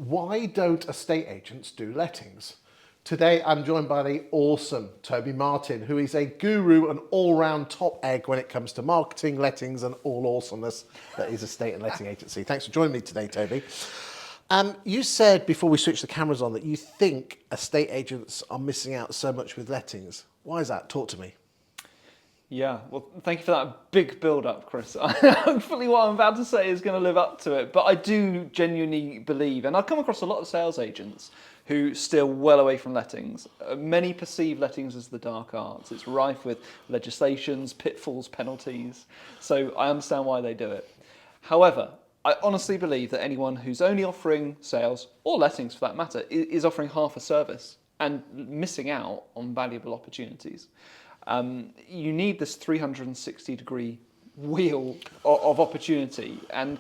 Why don't estate agents do lettings? Today I'm joined by the awesome Toby Martin, who is a guru and all-round top egg when it comes to marketing, lettings and all awesomeness that is estate and letting agency. Thanks for joining me today, Toby. You said before we switched the cameras on that you think estate agents are missing out so much with lettings. Why is that? Talk to me. Yeah, well, thank you for that big build-up, Chris. Hopefully what I'm about to say is going to live up to it, but I do genuinely believe, and I've come across a lot of sales agents who steer well away from lettings. Many perceive lettings as the dark arts. It's rife with legislations, pitfalls, penalties, so I understand why they do it. However, I honestly believe that anyone who's only offering sales, or lettings for that matter, is offering half a service and missing out on valuable opportunities. You need this 360-degree wheel of opportunity, and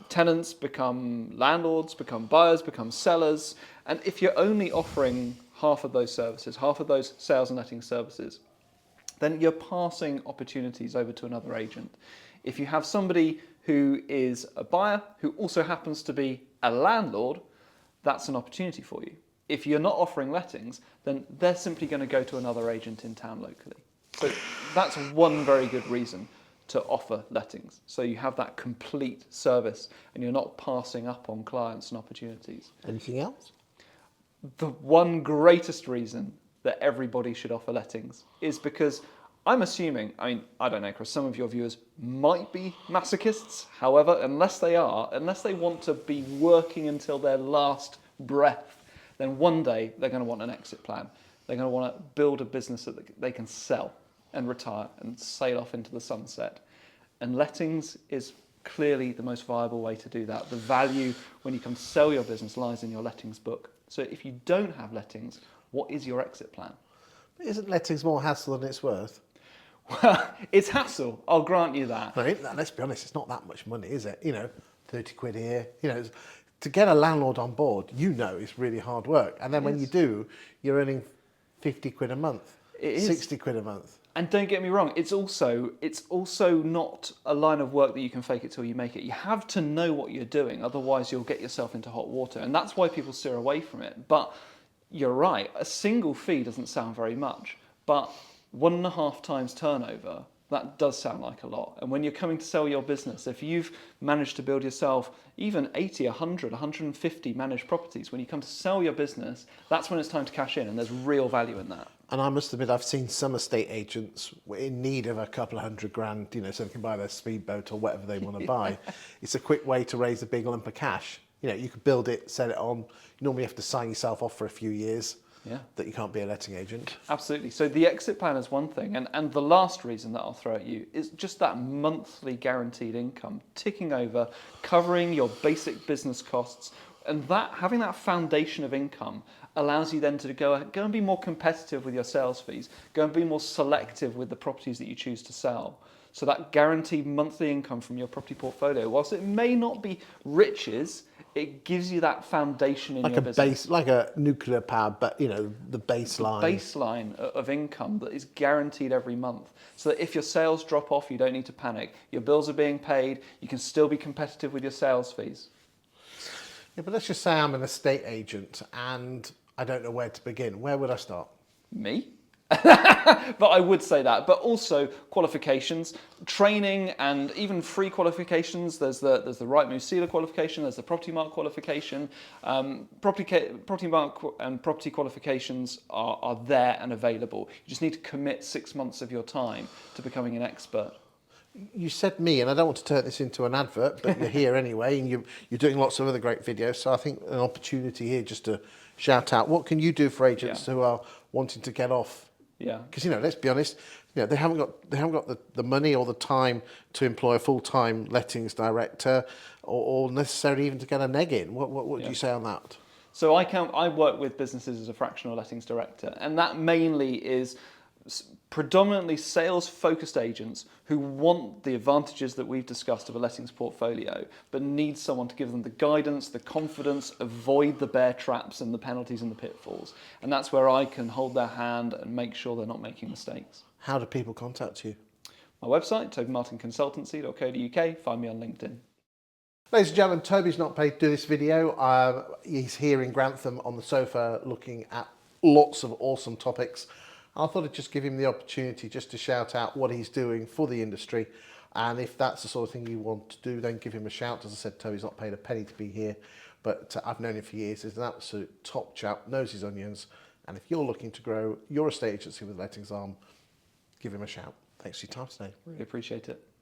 tenants become landlords, become buyers, become sellers, and if you're only offering half of those services, half of those sales and letting services, then you're passing opportunities over to another agent. If you have somebody who is a buyer who also happens to be a landlord, that's an opportunity for you. If you're not offering lettings, then they're simply going to go to another agent in town locally. So that's one very good reason to offer lettings. So you have that complete service and you're not passing up on clients and opportunities. Anything else? The one greatest reason that everybody should offer lettings is because I'm assuming, I don't know, Chris, some of your viewers might be masochists. However, unless they want to be working until their last breath, then one day they're going to want an exit plan. They're going to want to build a business that they can sell and retire and sail off into the sunset. And lettings is clearly the most viable way to do that. The value when you come to sell your business lies in your lettings book. So if you don't have lettings, what is your exit plan? But isn't lettings more hassle than it's worth? Well, it's hassle, I'll grant you that. Right, let's be honest, it's not that much money, is it? 30 quid here, to get a landlord on board, it's really hard work. And then when you do, you're earning 50 quid a month, 60 quid a month. And don't get me wrong, it's also not a line of work that you can fake it till you make it. You have to know what you're doing, otherwise you'll get yourself into hot water. And that's why people steer away from it. But you're right, a single fee doesn't sound very much, but 1.5 times turnover, that does sound like a lot. And when you're coming to sell your business, if you've managed to build yourself even 80, 100, 150 managed properties, when you come to sell your business, that's when it's time to cash in, and there's real value in that. And I must admit, I've seen some estate agents in need of a couple of $100,000, so they can buy their speedboat or whatever they want to buy. It's a quick way to raise a big lump of cash. You could build it, sell it on. You normally have to sign yourself off for a few years. Yeah. That you can't be a letting agent. Absolutely. So the exit plan is one thing, and the last reason that I'll throw at you is just that monthly guaranteed income ticking over, covering your basic business costs, and that having that foundation of income allows you then to go and be more competitive with your sales fees, go and be more selective with the properties that you choose to sell. So that guaranteed monthly income from your property portfolio, whilst it may not be riches, it gives you that foundation in your business. Like a nuclear power, but the baseline. The baseline of income that is guaranteed every month. So that if your sales drop off, you don't need to panic. Your bills are being paid, you can still be competitive with your sales fees. Yeah, but let's just say I'm an estate agent and I don't know where to begin. Where would I start? Me? But I would say that. But also qualifications, training, and even free qualifications. There's the Rightmove Sealer qualification. There's the Property Mark qualification. Property Mark and property qualifications are there and available. You just need to commit 6 months of your time to becoming an expert. You said me, and I don't want to turn this into an advert, but you're here anyway, and you're doing lots of other great videos. So I think an opportunity here just to shout out. What can you do for agents who are wanting to get off? Yeah. Because let's be honest, they haven't got the money or the time to employ a full-time lettings director, or necessarily even to get a neg in. What do you say on that? So I work with businesses as a fractional lettings director, and that mainly is predominantly sales-focused agents who want the advantages that we've discussed of a lettings portfolio, but need someone to give them the guidance, the confidence, avoid the bear traps and the penalties and the pitfalls. And that's where I can hold their hand and make sure they're not making mistakes. How do people contact you? My website, tobymartinconsultancy.co.uk. Find me on LinkedIn. Ladies and gentlemen, Toby's not paid to do this video. He's here in Grantham on the sofa looking at lots of awesome topics. I thought I'd just give him the opportunity just to shout out what he's doing for the industry. And if that's the sort of thing you want to do, then give him a shout. As I said, Toby's not paid a penny to be here, but I've known him for years. He's an absolute top chap, knows his onions. And if you're looking to grow your estate agency with a lettings arm, give him a shout. Thanks for your time today. Really appreciate it.